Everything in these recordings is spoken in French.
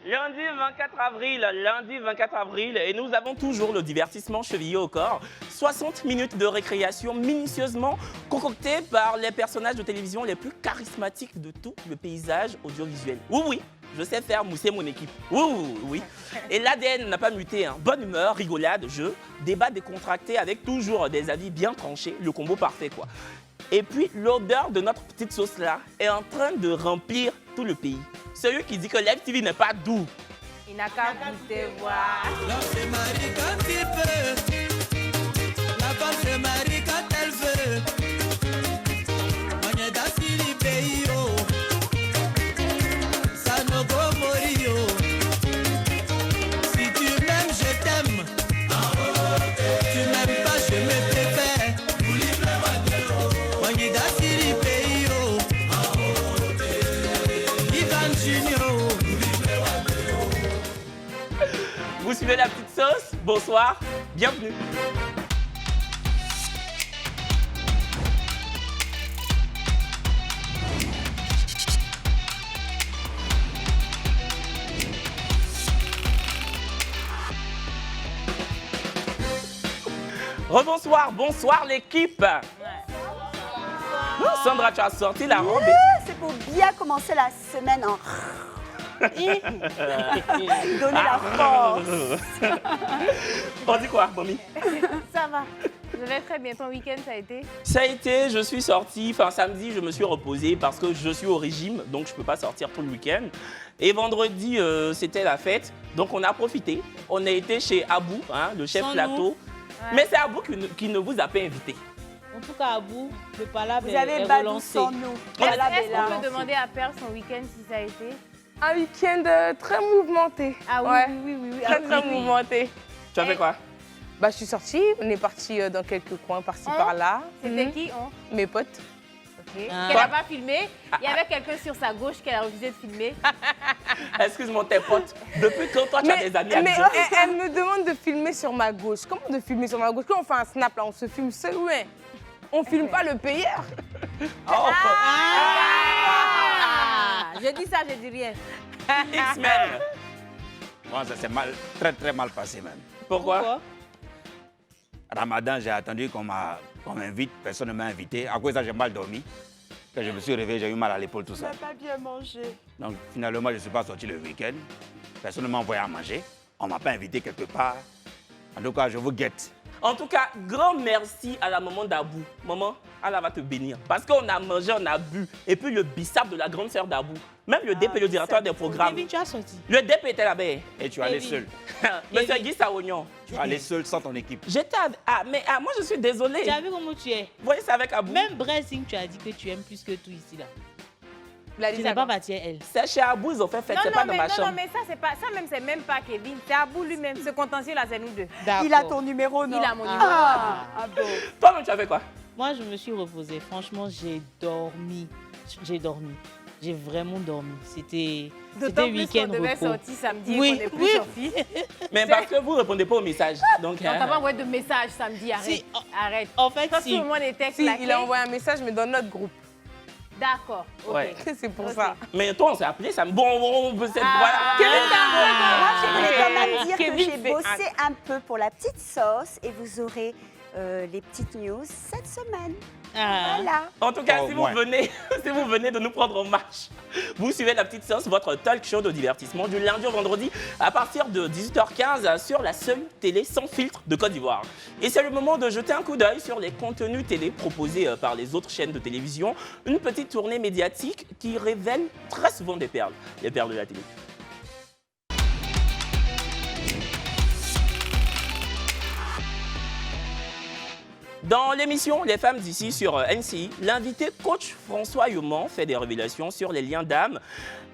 Lundi 24 avril, et nous avons toujours le divertissement chevillé au corps. 60 minutes de récréation minutieusement concoctées par les personnages de télévision les plus charismatiques de tout le paysage audiovisuel. Oui, je sais faire mousser mon équipe. Oui. Et l'ADN n'a pas muté. Hein. Bonne humeur, rigolade, jeu, débat décontracté avec toujours des avis bien tranchés. Le combo parfait, quoi. Et puis, l'odeur de notre petite sauce-là est en train de remplir tout le pays. Celui qui dit que Live TV n'est pas doux. Il n'a qu'à goûter voir. L'homme se marie quand il peut. La femme se marie quand elle veut. On est dans le pays, oh. Ça ne go mourir, oh. Si tu m'aimes, je t'aime. Tu m'aimes pas, je me préfère. On est dans le pays, oh. Ivan Junior. Vous suivez la petite sauce? Bonsoir, bienvenue. Rebonsoir, bonsoir l'équipe. Sandra, tu as sorti la robe. C'est pour bien commencer la semaine en... Donner la force. On dit quoi, Mommy? Ça va. Je vais très bien. Ton week-end, ça a été? Ça a été, je suis sortie, samedi, je me suis reposée parce que je suis au régime, donc je ne peux pas sortir tout le week-end. Et vendredi, c'était la fête, donc on a profité. On a été chez Abou, hein, le chef plateau. Ouais. Mais c'est Abou qui ne vous a pas invité. En tout cas, Abou, le palabre Vous avez est Badou relancé. sans nous. Est-ce qu'on peut demander à Perle son week-end si ça a été? Un week-end très mouvementé. Ah oui, Ouais. oui. Très mouvementé. Tu as fait quoi? Bah, je suis sortie, on est parti dans quelques coins par-ci par-là. C'était qui? Mes potes. Ok. Ah. Qu'elle n'a pas filmé. Il y avait quelqu'un sur sa gauche qu'elle a refusé de filmer. Excuse-moi, tes potes, depuis quand toi tu as des amis à mais Dieu? elle me demande de filmer sur ma gauche. Comment de filmer sur ma gauche? Quand on fait un snap, là, on se filme seul, ouais. On filme pas le payeur. Oh, Je dis ça, je dis rien. X-Men. Moi, ça s'est très mal passé même. Pourquoi? Ramadan, j'ai attendu qu'on m'invite, personne ne m'a invité. À cause de ça, j'ai mal dormi. Quand je me suis réveillé, j'ai eu mal à l'épaule, tout ça. Tu n'as pas bien mangé. Donc finalement, je ne suis pas sorti le week-end. Personne ne m'a envoyé à manger. On ne m'a pas invité quelque part. En tout cas, je vous guette. En tout cas, grand merci à la maman d'Abou. Maman, Allah va te bénir. Parce qu'on a mangé, on a bu. Et puis le bissap de la grande sœur d'Abou. Même le DP, le directeur des programmes. Kevin, tu as sorti. Le DP était là-bas. Et tu es allé seul. Monsieur Guy Saognon. Tu es allé seul sans ton équipe. J'étais avec... moi, je suis désolée. Tu as vu comment tu es? Vous voyez, c'est avec Abou. Même Bressing, tu as dit que tu aimes plus que tout ici, là. Il a dit Tu ça n'es pas quand? parti à elle. C'est chez Abou, ils ont fait fête, c'est pas dans ma chambre. Non, mais ça, c'est pas, ça même, c'est même pas Kevin. C'est Abou lui-même. Ce contentieux-là, c'est nous deux. Il a ton numéro, non? Il a mon numéro. Ah bon. Toi-même, tu as fait quoi? Moi, je me suis reposée. Franchement, j'ai dormi. J'ai vraiment dormi. C'était D'autant plus week-end qu'on devait repos. sortir samedi Oui, et qu'on n'est plus oui. sortis. Mais parce que vous ne répondez pas aux messages. Donc, On t'a pas envoyé de message samedi, arrête. Si, Arrête. En fait, Quand si. tout le monde était Si, claqué. il a envoyé un message, mais dans notre groupe. D'accord. Ok. Ouais. C'est pour Ok. ça. mais toi, on s'est appelé ça. Bon, on peut Ah. voilà. Moi, j'aimerais quand même dire que Kevin j'ai fait bossé un peu pour la petite sauce et vous aurez les petites news cette semaine. Ah. Voilà. En tout cas, Au si moins. vous venez de nous prendre en marche, vous suivez La Petite Sauce, votre talk show de divertissement du lundi au vendredi à partir de 18h15 sur la seule télé sans filtre de Côte d'Ivoire. Et c'est le moment de jeter un coup d'œil sur les contenus télé proposés par les autres chaînes de télévision. Une petite tournée médiatique qui révèle très souvent des perles, les perles de la télé. Dans l'émission Les femmes d'ici sur NCI, l'invité coach François Yoman fait des révélations sur les liens d'âme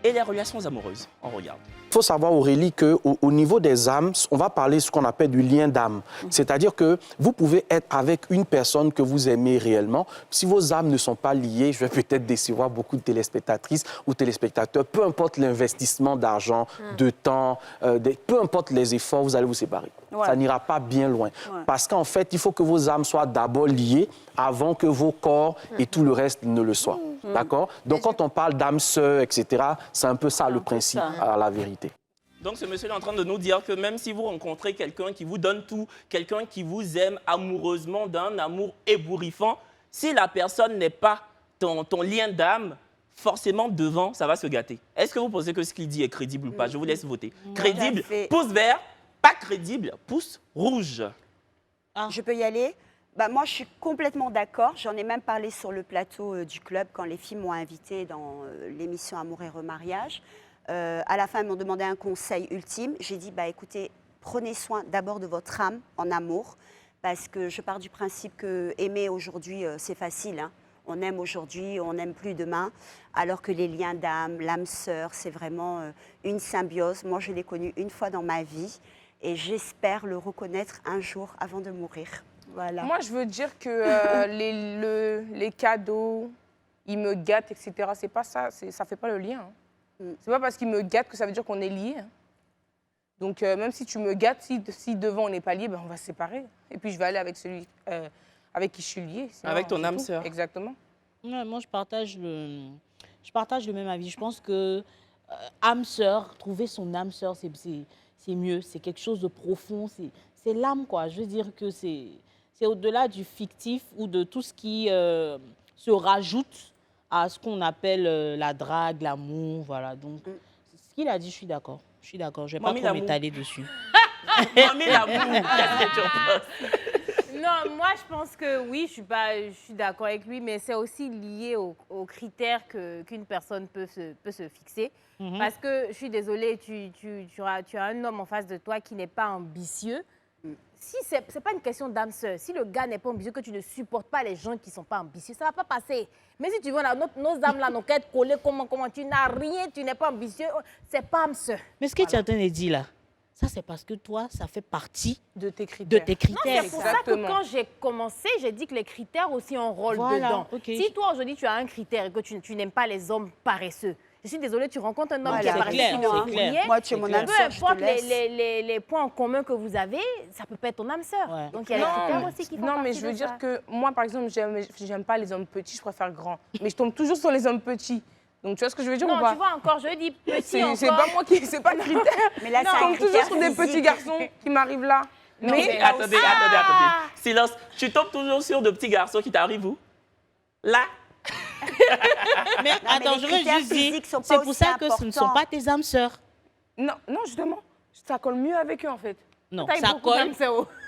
et les relations amoureuses. On regarde. Il faut savoir, Aurélie, qu'au niveau des âmes, on va parler de ce qu'on appelle du lien d'âme. C'est-à-dire que vous pouvez être avec une personne que vous aimez réellement. Si vos âmes ne sont pas liées, je vais peut-être décevoir beaucoup de téléspectatrices ou téléspectateurs. Peu importe l'investissement d'argent, de temps, peu importe les efforts, vous allez vous séparer. Ouais. Ça n'ira pas bien loin. Ouais. Parce qu'en fait, il faut que vos âmes soient d'abord liées avant que vos corps et tout le reste ne le soient. D'accord? Donc, quand on parle d'âme sœur, etc., c'est un peu ça le principe, à la vérité. Donc ce monsieur est en train de nous dire que même si vous rencontrez quelqu'un qui vous donne tout, quelqu'un qui vous aime amoureusement d'un amour ébouriffant, si la personne n'est pas ton lien d'âme, forcément devant, ça va se gâter. Est-ce que vous pensez que ce qu'il dit est crédible ou pas? Je vous laisse voter. Crédible, pouce vert. Pas crédible, pouce rouge. Je peux y aller? Moi, je suis complètement d'accord. J'en ai même parlé sur le plateau du club quand les filles m'ont invitée dans l'émission Amour et remariage. À la fin, elles m'ont demandé un conseil ultime. J'ai dit, écoutez, prenez soin d'abord de votre âme en amour, parce que je pars du principe que aimer aujourd'hui, c'est facile, hein. On aime aujourd'hui, on n'aime plus demain, alors que les liens d'âme, l'âme sœur, c'est vraiment une symbiose. Moi, je l'ai connu une fois dans ma vie et j'espère le reconnaître un jour avant de mourir. Voilà. Moi, je veux dire que les cadeaux, ils me gâtent, etc. C'est pas ça, ça fait pas le lien. Hein. C'est pas parce qu'ils me gâtent que ça veut dire qu'on est liés. Hein. Donc, même si tu me gâtes, si devant on n'est pas liés, on va se séparer. Et puis, je vais aller avec celui avec qui je suis liée. Sinon, avec ton âme sœur. Exactement. Ouais, moi, je partage le même avis. Je pense que âme sœur, trouver son âme sœur, c'est mieux. C'est quelque chose de profond. C'est l'âme, quoi. Je veux dire que c'est au-delà du fictif ou de tout ce qui se rajoute à ce qu'on appelle la drague, l'amour, voilà. Donc, ce qu'il a dit, je suis d'accord. Je suis d'accord. Je ne vais pas trop m'étaler dessus. Mamie l'amour, qu'est-ce que tu en penses? Non, moi, je pense que oui, je suis d'accord avec lui, mais c'est aussi lié aux critères qu'une personne peut se fixer. Parce que, je suis désolée, tu as un homme en face de toi qui n'est pas ambitieux. Si c'est pas une question d'âme sœur, si le gars n'est pas ambitieux, que tu ne supportes pas les gens qui ne sont pas ambitieux, ça ne va pas passer. Mais si tu veux, nos âmes là, nos quêtes collées, comment tu n'as rien, tu n'es pas ambitieux, c'est pas âme sœur. Mais ce que tu es en train de dire là, ça c'est parce que toi, ça fait partie de tes critères. Non, c'est pour ça que quand j'ai commencé, j'ai dit que les critères aussi ont un rôle dedans. Okay. Si toi aujourd'hui tu as un critère et que tu n'aimes pas les hommes paresseux, je suis désolée, tu rencontres un homme qui est paresseux, clair. Moi, tu es mon âme sœur, peu importe les points en commun que vous avez, ça peut pas être ton âme sœur. Ouais. Donc il y a les critères aussi qui font partie. Non, mais je veux dire que moi, par exemple, j'aime pas les hommes petits, je préfère grands. Mais je tombe toujours sur les hommes petits. Donc tu vois ce que je veux dire ou pas? Non, tu vois encore, je dis petit encore. C'est pas moi qui, c'est pas le critère. Mais là, je tombe toujours sur des petits garçons qui m'arrivent là. Non, mais attendez. Silence. Tu tombes toujours sur de petits garçons qui t'arrivent où? Là? Mais attends, je veux juste dire, c'est pour ça que ce ne sont pas tes âmes sœurs. Non, justement, ça colle mieux avec eux en fait. Non,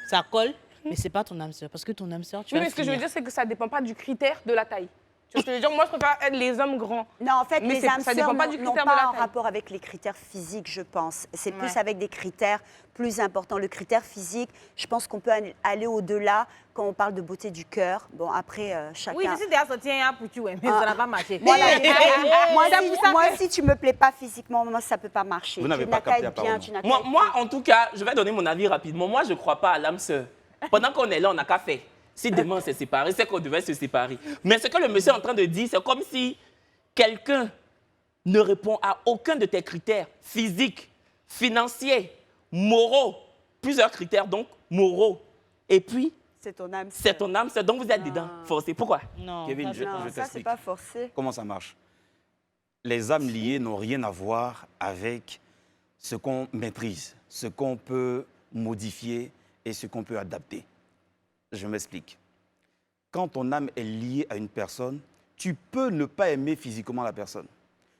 ça colle, mais c'est pas ton âme sœur, parce que ton âme sœur, tu vas mais ce que je veux dire, c'est que ça dépend pas du critère de la taille. Tu vois ce que je veux dire? Moi, je préfère être les hommes grands. Non, en fait, mais les âmes sœurs n'ont pas un rapport avec les critères physiques, je pense. C'est plus avec des critères plus importants. Le critère physique, je pense qu'on peut aller au-delà quand on parle de beauté du cœur. Bon, après, chacun... Oui, je suis déjà sortie un pour tuer, mais ça n'a pas marché. Voilà. moi, si tu me plais pas physiquement, moi, ça peut pas marcher. Vous n'avez pas capté apparemment. Moi, en tout cas, je vais donner mon avis rapidement. Moi, je ne crois pas à l'âme sœur. Pendant qu'on est là, on n'a qu'à faire. Si demain on s'est séparés, c'est qu'on devait se séparer. Mais ce que le monsieur est en train de dire, c'est comme si quelqu'un ne répond à aucun de tes critères physiques, financiers, moraux, plusieurs critères donc moraux. Et puis, c'est ton âme. C'est ton âme, donc vous êtes dedans, forcé. Pourquoi? Non, Kevin, je ça, t'explique. c'est pas forcé. Comment ça marche? Les âmes liées n'ont rien à voir avec ce qu'on maîtrise, ce qu'on peut modifier et ce qu'on peut adapter. Je m'explique. Quand ton âme est liée à une personne, tu peux ne pas aimer physiquement la personne.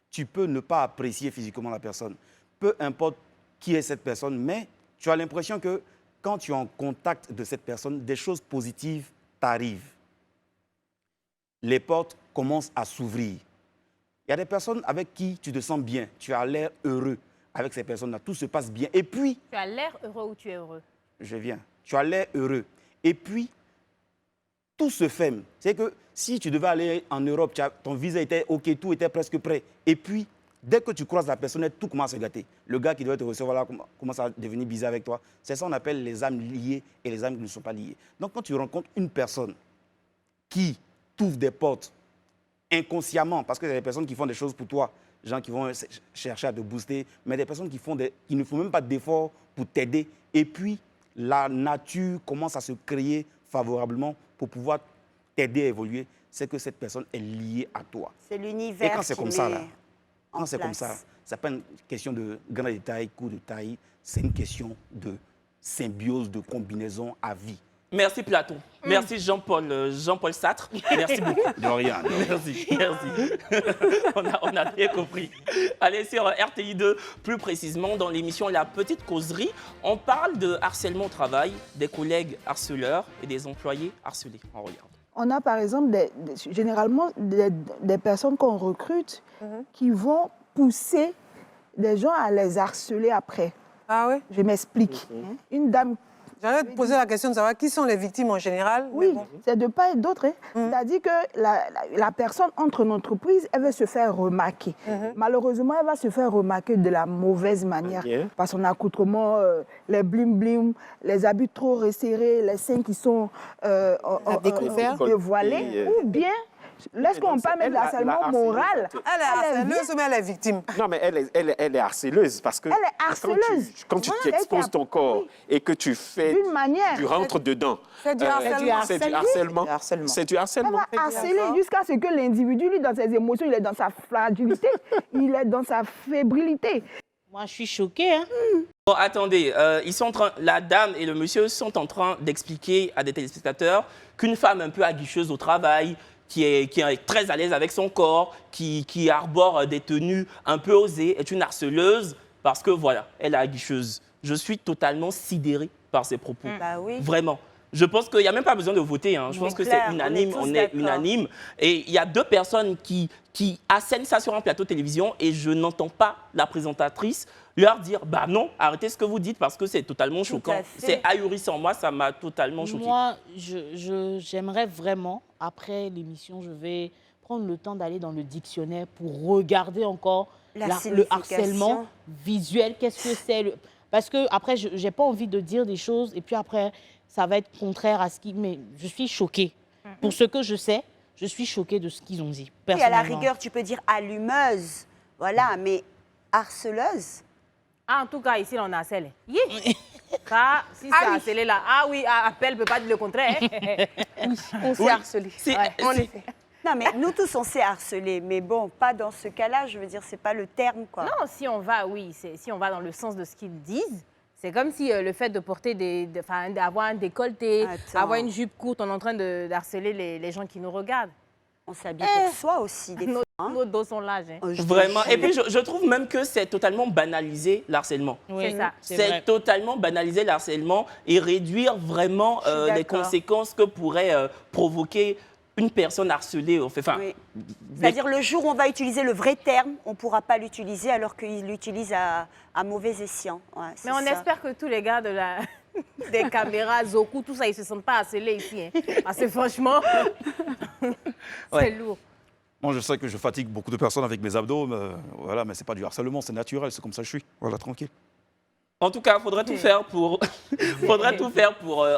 Tu peux ne pas apprécier physiquement la personne. Peu importe qui est cette personne, mais tu as l'impression que quand tu es en contact de cette personne, des choses positives t'arrivent. Les portes commencent à s'ouvrir. Il y a des personnes avec qui tu te sens bien, tu as l'air heureux avec ces personnes-là, tout se passe bien. Et puis... Tu as l'air heureux ou tu es heureux? Je viens. Tu as l'air heureux. Et puis, tout se ferme. C'est que si tu devais aller en Europe, ton visa était OK, tout était presque prêt. Et puis, dès que tu croises la personne, tout commence à se gâter. Le gars qui doit te recevoir là commence à devenir bizarre avec toi. C'est ça qu'on appelle les âmes liées et les âmes qui ne sont pas liées. Donc, quand tu rencontres une personne qui t'ouvre des portes inconsciemment, parce que c'est des personnes qui font des choses pour toi, des gens qui vont chercher à te booster, mais des personnes qui ne font même pas d'efforts pour t'aider. Et puis, la nature commence à se créer favorablement pour pouvoir t'aider à évoluer, c'est que cette personne est liée à toi. C'est l'univers. Et quand c'est comme ça, là, quand c'est comme ça, Ce n'est pas une question de grand détail, coup de taille. C'est une question de symbiose, de combinaison à vie. Merci Platon. Merci Jean-Paul Sartre. Merci beaucoup. De rien. Merci. on a bien compris. Allez, sur RTI2, plus précisément, dans l'émission La Petite Causerie, on parle de harcèlement au travail, des collègues harceleurs et des employés harcelés. On regarde. On a par exemple généralement des personnes qu'on recrute qui vont pousser des gens à les harceler après. Ah oui? Je m'explique. Une dame... J'allais te poser la question de savoir qui sont les victimes en général. Oui, c'est de part et d'autre. C'est-à-dire que la personne entre en entreprise, elle va se faire remarquer. Malheureusement, elle va se faire remarquer de la mauvaise manière. Par son accoutrement, les blim-blim, les habits trop resserrés, les seins qui sont dévoilés. Ou bien, lorsqu'on parle même de harcèlement moral... Elle est harceleuse ou elle est victime? Non, mais elle est harceleuse parce que... Elle est harceleuse. Quand tu t'exposes ton corps et que tu fais... D'une manière. Tu rentres dedans. C'est du harcèlement. C'est du harcèlement. C'est du harcèlement. Elle va harceler jusqu'à ce que l'individu, lui, dans ses émotions, il est dans sa fragilité, il est dans sa fébrilité. Moi, je suis choquée. Hein. Bon, attendez, la dame et le monsieur sont en train d'expliquer à des téléspectateurs qu'une femme un peu aguicheuse au travail, qui est très à l'aise avec son corps, qui arbore des tenues un peu osées, est une harceleuse parce que, voilà, elle est aguicheuse. Je suis totalement sidéré par ces propos. Bah oui. Vraiment. Je pense qu'il n'y a même pas besoin de voter. Hein. Je pense que c'est unanime. On est unanime. Et il y a deux personnes qui assènent ça sur un plateau de télévision et je n'entends pas la présentatrice leur dire « bah non, arrêtez ce que vous dites parce que c'est totalement choquant ». C'est ahurissant. Moi, ça m'a totalement choqué. Moi, j'aimerais vraiment, après l'émission, je vais prendre le temps d'aller dans le dictionnaire pour regarder encore le harcèlement visuel. Qu'est-ce que c'est Parce que après, je n'ai pas envie de dire des choses et puis après, ça va être contraire à ce qui... Mais je suis choquée. Pour ce que je sais, je suis choquée de ce qu'ils ont dit. Oui, à la rigueur, tu peux dire allumeuse, voilà, mais harceleuse. Ah, en tout cas, ici, on a harcelé. Ça, si c'est harcelé là, ah oui, appel ne peut pas dire le contraire. On s'est harcelé. En effet. Non, mais nous tous, on s'est harcelés. Mais bon, pas dans ce cas-là, je veux dire, c'est pas le terme, quoi. Non, si on va, si on va dans le sens de ce qu'ils disent, c'est comme si le fait de porter d'avoir un décolleté, avoir une jupe courte, on est en train de harceler les gens qui nous regardent. On s'habille pour soi aussi, des fois. Nos dos sont larges. Hein. Vraiment. Et puis, je trouve même que c'est totalement banalisé l'harcèlement. Oui, c'est ça. C'est totalement banaliser le harcèlement et réduire vraiment les conséquences que pourrait provoquer une personne harcelée. Enfin, c'est-à-dire le jour où on va utiliser le vrai terme, on ne pourra pas l'utiliser alors qu'ils l'utilisent à mauvais escient. Ouais, mais on espère que tous les gars des caméras, Zoku, tout ça, ils ne se sentent pas harcelés ici. Hein. Parce que franchement, c'est lourd. Moi, je sais que je fatigue beaucoup de personnes avec mes abdos, mais, voilà, mais ce n'est pas du harcèlement, c'est naturel, c'est comme ça que je suis. Voilà, tranquille. En tout cas, il faudrait tout faire pour,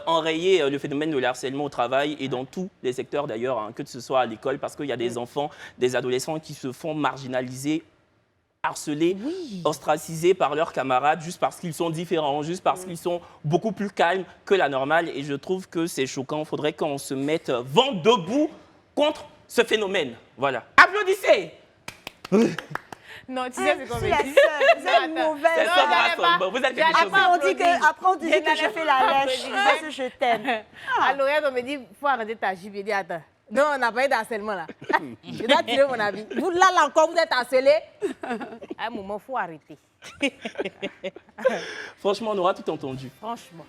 enrayer le phénomène de harcèlement au travail et dans tous les secteurs d'ailleurs, hein, que ce soit à l'école, parce qu'il y a des enfants, des adolescents qui se font marginaliser, harcelés, ostracisés par leurs camarades juste parce qu'ils sont différents, juste parce qu'ils sont beaucoup plus calmes que la normale. Et je trouve que c'est choquant. Il faudrait qu'on se mette vent debout contre ce phénomène. Voilà. Applaudissez! Non, tu sais, c'est comme la seule. Vous êtes une mauvaise. Vous êtes quelque chose. Après, on dit que je fais la lèche. Parce que je t'aime. À l'oreille, on me dit, il faut arrêter ta jupe. Je dis, attends. Non, on n'a pas eu d'harcèlement là. Je dois tirer mon avis. Vous, là encore, vous êtes harcelé. À un moment, il faut arrêter. Franchement, on aura tout entendu. Franchement.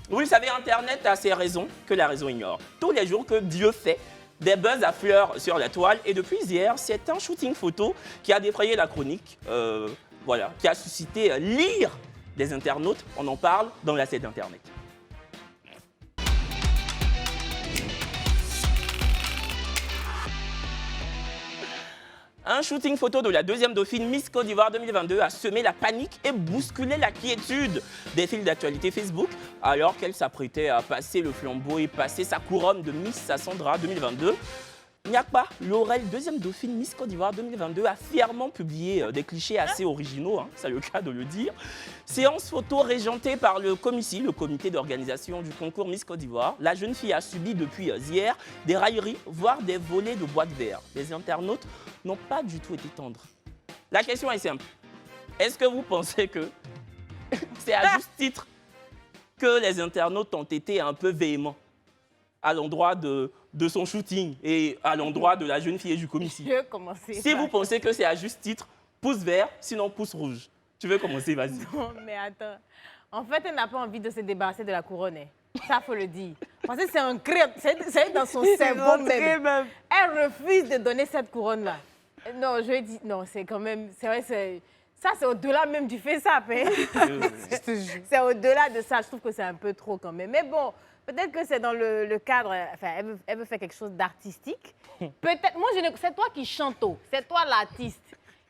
Vous le savez, Internet a ses raisons que la raison ignore. Tous les jours que Dieu fait, des buzz affleurent sur la toile. Et depuis hier, c'est un shooting photo qui a défrayé la chronique, voilà, qui a suscité l'ire des internautes. On en parle dans la scène d'Internet. Un shooting photo de la deuxième dauphine Miss Côte d'Ivoire 2022 a semé la panique et bousculé la quiétude des fils d'actualité Facebook alors qu'elle s'apprêtait à passer le flambeau et passer sa couronne de Miss Sassandra 2022. Nyakpa Laurel, deuxième dauphine Miss Côte d'Ivoire 2022, a fièrement publié des clichés assez originaux, hein, c'est le cas de le dire. Séance photo régentée par le COMICI, le comité d'organisation du concours Miss Côte d'Ivoire. La jeune fille a subi depuis hier des railleries, voire des volets de boîtes verres. Les internautes n'ont pas du tout été tendres. La question est simple. Est-ce que vous pensez que c'est à juste titre que les internautes ont été un peu véhéments à l'endroit de son shooting et à l'endroit de la jeune fille du commissaire? Je veux commencer. Si vous pensez que c'est à juste titre, pouce vert, sinon pouce rouge. Tu veux commencer, vas-y. Non, mais attends. En fait, elle n'a pas envie de se débarrasser de la couronne. Ça, faut le dire. Parce que c'est un crime. C'est dans son cerveau même. Elle refuse de donner cette couronne-là. Non, je dis, non, c'est quand même, c'est vrai, ça, c'est au-delà même du FaceApp. Hein. C'est au-delà de ça. Je trouve que c'est un peu trop quand même. Mais bon, peut-être que c'est dans le cadre, enfin, elle veut faire quelque chose d'artistique. Peut-être, moi, c'est toi qui chante, c'est toi l'artiste.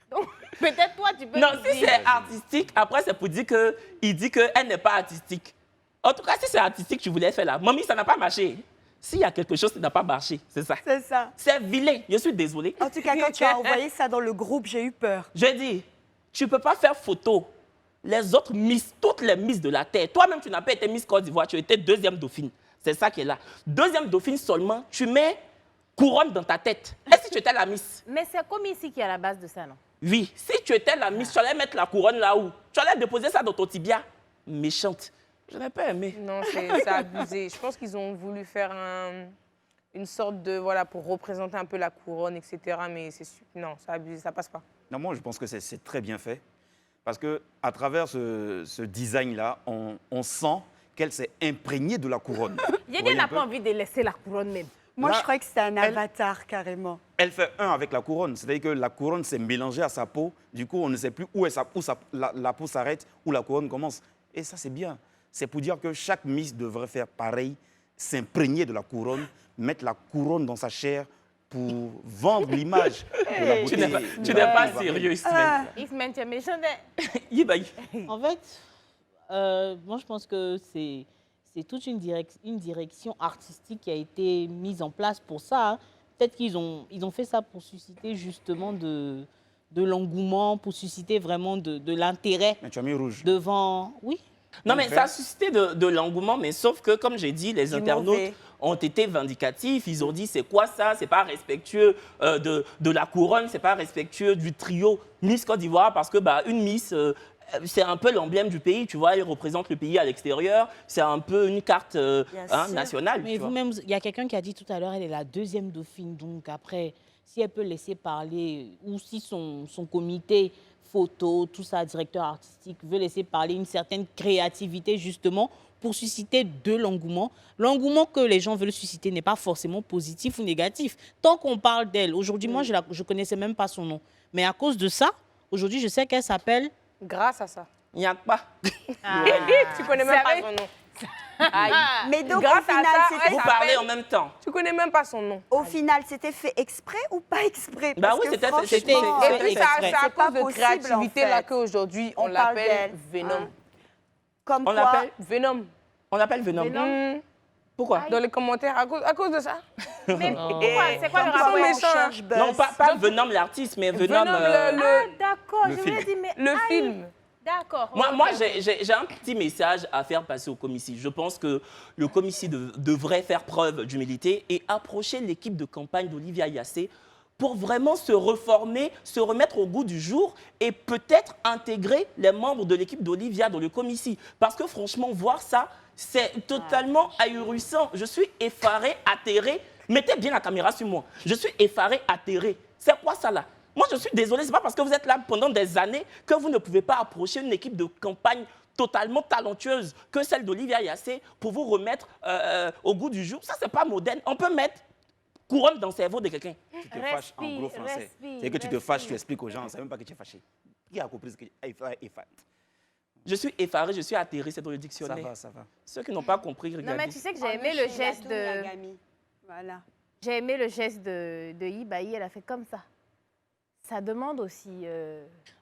Donc, peut-être toi, tu peux. Non, si c'est artistique, après, c'est pour dire qu'il dit qu'elle n'est pas artistique. En tout cas, si c'est artistique, tu voulais faire là. Mamie, ça n'a pas marché. S'il y a quelque chose qui n'a pas marché, c'est ça. C'est ça. C'est vilain. Je suis désolée. En tout cas, quand tu as envoyé ça dans le groupe, j'ai eu peur. Je dis, tu ne peux pas faire photo. Les autres Miss, toutes les Miss de la Terre. Toi-même, tu n'as pas été Miss Côte d'Ivoire, tu étais deuxième dauphine. C'est ça qui est là. Deuxième dauphine seulement, tu mets couronne dans ta tête. Et si tu étais la Miss? Mais c'est comme ici qui est à la base de ça, non? Oui, si tu étais la Miss, tu allais mettre la couronne là où? Tu allais déposer ça dans ton tibia. Méchante. Je n'ai pas aimé. Non, c'est abusé. Je pense qu'ils ont voulu faire une sorte de, voilà, pour représenter un peu la couronne, etc. Mais non, c'est abusé, ça passe pas. Non, moi, je pense que c'est très bien fait. Parce qu'à travers ce design-là, on sent qu'elle s'est imprégnée de la couronne. Yédi n'a pas envie de laisser la couronne même. Moi, Là, je croyais que c'était un avatar, carrément. Elle fait un avec la couronne. C'est-à-dire que la couronne s'est mélangée à sa peau. Du coup, on ne sait plus où la peau s'arrête, où la couronne commence. Et ça, c'est bien. C'est pour dire que chaque Miss devrait faire pareil, s'imprégner de la couronne, mettre la couronne dans sa chair pour vendre l'image de la beauté. Tu n'es pas sérieux, Ismaël. Ismaël, tu es méchant. En fait, moi, je pense que c'est toute une direction artistique qui a été mise en place pour ça. Hein. Peut-être qu'ils ont fait ça pour susciter justement de l'engouement, pour susciter vraiment de l'intérêt. Mais tu as mis rouge. Devant... Oui. Non, mais ça a suscité de l'engouement, mais sauf que, comme j'ai dit, les internautes ont été vindicatifs. Ils ont dit, c'est quoi ça? C'est pas respectueux de la couronne, c'est pas respectueux du trio Miss Côte d'Ivoire, parce que une Miss, c'est un peu l'emblème du pays, tu vois, elle représente le pays à l'extérieur, c'est un peu une carte nationale. Mais vous-même, il y a quelqu'un qui a dit tout à l'heure, elle est la deuxième dauphine, donc après, si elle peut laisser parler, ou si son comité photo, tout ça, directeur artistique, veut laisser parler une certaine créativité justement pour susciter de l'engouement. L'engouement que les gens veulent susciter n'est pas forcément positif ou négatif. Tant qu'on parle d'elle, aujourd'hui, moi, je ne connaissais même pas son nom. Mais à cause de ça, aujourd'hui, je sais qu'elle s'appelle... Grâce à ça. Il n'y a pas. Tu connais même pas son nom. Aïe. Mais donc, Grâce au final, à ça, c'était... Vous parlez en même temps. Tu connais même pas son nom. Au final, c'était fait exprès ou pas exprès? Bah Parce oui, que c'était franchement, fait Et puis, exprès. c'est à pas cause de possible, créativité en là fait. qu'aujourd'hui, on On parle l'appelle d'elle, Venom. hein. Comme On quoi, l'appelle Venom. On l'appelle Venom. Pourquoi? Dans les commentaires, à cause de ça. Mais pourquoi? C'est quoi le comme rapport? quoi on méchants, cherche buzz. Non, pas Venom l'artiste, mais Venom... Venom, Ah, d'accord, le je film. me dis, mais... le aïe. film. D'accord. Moi, j'ai un petit message à faire passer au commissaire. Je pense que le commissaire devrait faire preuve d'humilité et approcher l'équipe de campagne d'Olivia Yassé pour vraiment se reformer, se remettre au goût du jour et peut-être intégrer les membres de l'équipe d'Olivia dans le commissaire. Parce que franchement, voir ça, c'est totalement ahurissant. Je suis effaré, atterré. Mettez bien la caméra sur moi. Je suis effaré, atterré. C'est quoi ça là? Moi, je suis désolé, ce n'est pas parce que vous êtes là pendant des années que vous ne pouvez pas approcher une équipe de campagne totalement talentueuse que celle d'Olivia Yassé pour vous remettre au goût du jour. Ça, ce n'est pas moderne. On peut mettre couronne dans le cerveau de quelqu'un. Tu te fâches en gros français. C'est que tu te fâches, tu expliques aux gens, on ne sait même pas que tu es fâché. Qui a compris ce que Je suis effaré, je suis atterré, c'est dans le dictionnaire. Ça va, ça va. Ceux qui n'ont pas compris, regardez. Non, mais tu sais que j'ai aimé le geste de... Voilà. J'ai aimé le geste de Ibaï, elle a fait comme ça. Ça demande aussi...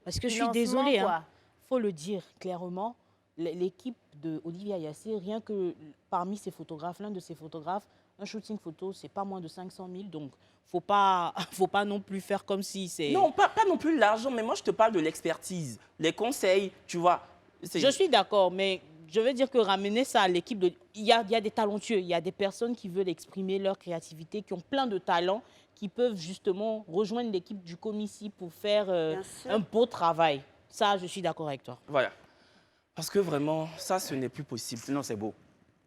Parce que je suis désolée, il faut le dire clairement, l'équipe de Olivia Yassé, rien que parmi ses photographes, l'un de ses photographes, un shooting photo, c'est pas moins de 500 000, donc faut pas non plus faire comme si c'est... Non, pas non plus l'argent, mais moi je te parle de l'expertise, les conseils, tu vois. Je suis d'accord, mais je veux dire que ramener ça à l'équipe, il y a des talentueux, il y a des personnes qui veulent exprimer leur créativité, qui ont plein de talents, qui peuvent justement rejoindre l'équipe du Comici pour faire sûr. un beau travail. Ça, je suis d'accord avec toi. Voilà. Parce que vraiment, ça, ce n'est plus possible. Sinon, c'est beau.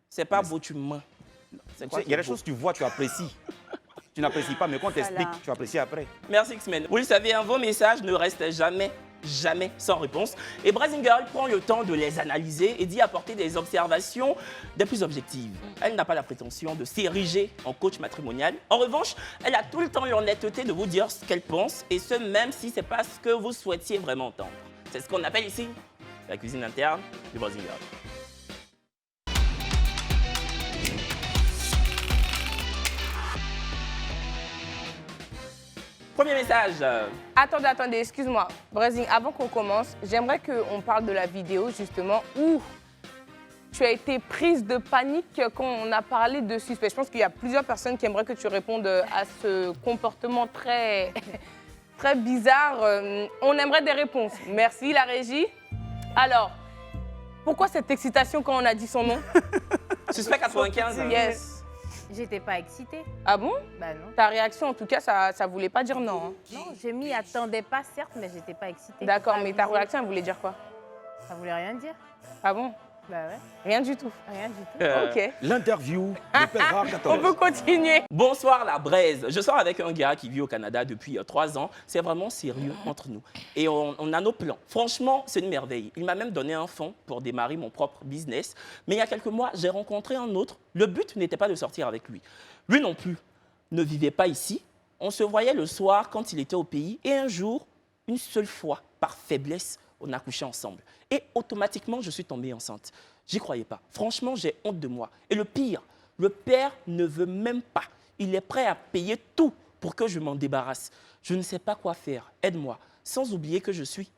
C'est pas beau, tu mens. C'est quoi Il y a qui est des beau? choses que tu vois, tu apprécies. Tu n'apprécies pas, mais quand on t'explique, tu apprécies après. Merci X-Men. Vous le savez, hein, vos messages ne restent jamais sans réponse. Et Brazing Girl prend le temps de les analyser et d'y apporter des observations des plus objectives. Elle n'a pas la prétention de s'ériger en coach matrimonial. En revanche, elle a tout le temps l'honnêteté de vous dire ce qu'elle pense, et ce, même si ce n'est pas ce que vous souhaitiez vraiment entendre. C'est ce qu'on appelle ici la cuisine interne du Brazing Girl. Premier message. Attendez, excuse-moi. Brazing, avant qu'on commence, j'aimerais qu'on parle de la vidéo, justement, où tu as été prise de panique quand on a parlé de suspect. Je pense qu'il y a plusieurs personnes qui aimeraient que tu répondes à ce comportement très, très bizarre. On aimerait des réponses. Merci, la régie. Alors, pourquoi cette excitation quand on a dit son nom? Suspect 95. Yes. J'étais pas excitée. Ah bon? Bah non. Ta réaction, en tout cas, ça voulait pas dire non. Hein. Non, je m'y attendais pas, certes, mais j'étais pas excitée. D'accord, Pas mais ta amusée. réaction, elle voulait dire quoi? Ça voulait rien dire. Ah bon? Bah ouais, Rien du tout. rien du tout. Ok. L'interview de Pedra On 14. peut continuer. Bonsoir la braise. Je sors avec un gars qui vit au Canada depuis 3 ans. C'est vraiment sérieux entre nous. Et on a nos plans. Franchement, c'est une merveille. Il m'a même donné un fonds pour démarrer mon propre business. Mais il y a quelques mois, j'ai rencontré un autre. Le but n'était pas de sortir avec lui. Lui non plus ne vivait pas ici. On se voyait le soir quand il était au pays. Et un jour, une seule fois, par faiblesse, on a couché ensemble. Et automatiquement, je suis tombée enceinte. J'y croyais pas. Franchement, j'ai honte de moi. Et le pire, le père ne veut même pas. Il est prêt à payer tout pour que je m'en débarrasse. Je ne sais pas quoi faire. Aide-moi. Sans oublier que je suis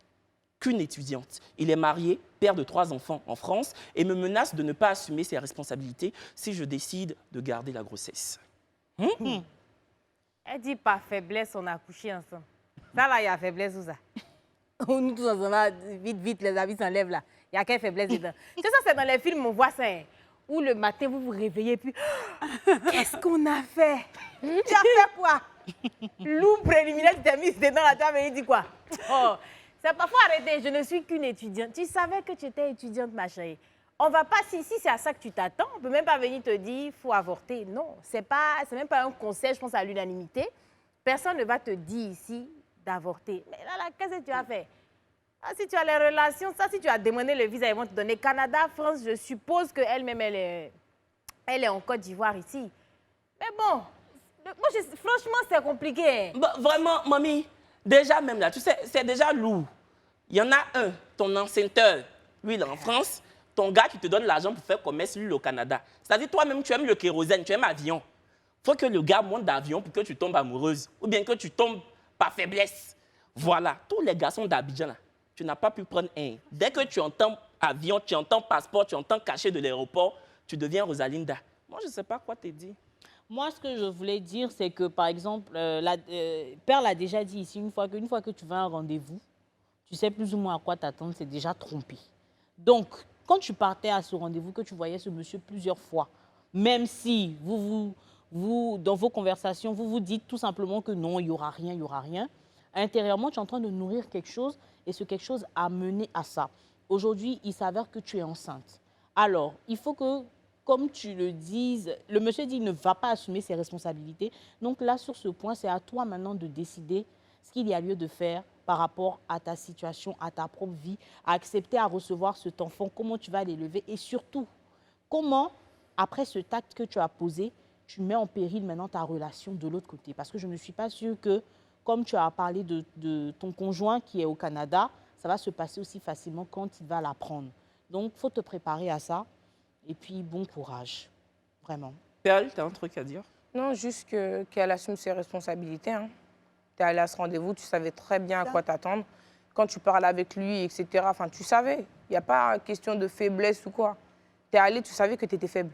qu'une étudiante. Il est marié, père de 3 enfants en France et me menace de ne pas assumer ses responsabilités si je décide de garder la grossesse. Elle dit par faiblesse, on a couché ensemble. Ça là, il y a faiblesse ou ça? Nous tous ensemble, là, vite, les habits s'enlèvent là. Il y a quelle faiblesse dedans? Tu sais, ça, c'est dans les films, on voit ça. Hein, où le matin, vous vous réveillez, puis qu'est-ce qu'on a fait? Tu as fait quoi? Loup préliminaire, tu t'es mis dedans là, tu as venu dire quoi? Oh, c'est parfois arrêté, je ne suis qu'une étudiante. Tu savais que tu étais étudiante, ma chérie. On va pas, si c'est à ça que tu t'attends, on peut même pas venir te dire il faut avorter. Non, c'est même pas un conseil, je pense à l'unanimité. Personne ne va te dire ici d'avorter. Mais là, qu'est-ce que tu as fait? Ah, si tu as les relations, ça, si tu as demandé le visa, ils vont te donner Canada, France, je suppose qu'elle-même, elle est en Côte d'Ivoire ici. Mais bon, franchement, c'est compliqué. Bah, vraiment, mamie, déjà même là, tu sais, c'est déjà lourd. Il y en a un, ton enceinteur, lui, il est en France, ton gars qui te donne l'argent pour faire commerce, lui, au Canada. C'est-à-dire, toi-même, tu aimes le kérosène, tu aimes l'avion. Il faut que le gars monte d'avion pour que tu tombes amoureuse, ou bien que tu tombes par faiblesse. Voilà, tous les garçons d'Abidjan, là, tu n'as pas pu prendre un. Dès que tu entends avion, tu entends passeport, tu entends cachet de l'aéroport, tu deviens Rosalinda. Moi, je ne sais pas quoi te dire. Moi, ce que je voulais dire, c'est que, par exemple, Père l'a déjà dit ici, une fois que tu vas à un rendez-vous, tu sais plus ou moins à quoi t'attendre, c'est déjà trompé. Donc, quand tu partais à ce rendez-vous, que tu voyais ce monsieur plusieurs fois, même si vous, dans vos conversations, vous vous dites tout simplement que non, il n'y aura rien, intérieurement, tu es en train de nourrir quelque chose et ce quelque chose a mené à ça. Aujourd'hui, il s'avère que tu es enceinte. Alors, il faut que, comme tu le dises, le monsieur dit qu'il ne va pas assumer ses responsabilités. Donc là, sur ce point, c'est à toi maintenant de décider ce qu'il y a lieu de faire par rapport à ta situation, à ta propre vie, à accepter à recevoir cet enfant, comment tu vas l'élever et surtout, comment, après ce acte que tu as posé, tu mets en péril maintenant ta relation de l'autre côté. Parce que je ne suis pas sûre que, comme tu as parlé de ton conjoint qui est au Canada, ça va se passer aussi facilement quand il va l'apprendre. Donc, il faut te préparer à ça. Et puis, bon courage. Vraiment. Perle, tu as un truc à dire? Non, juste qu'elle assume ses responsabilités. Hein. Tu es allé à ce rendez-vous, tu savais très bien à quoi t'attendre. Quand tu parles avec lui, etc., enfin, tu savais. Il n'y a pas question de faiblesse ou quoi. Tu es allé, tu savais que tu étais faible.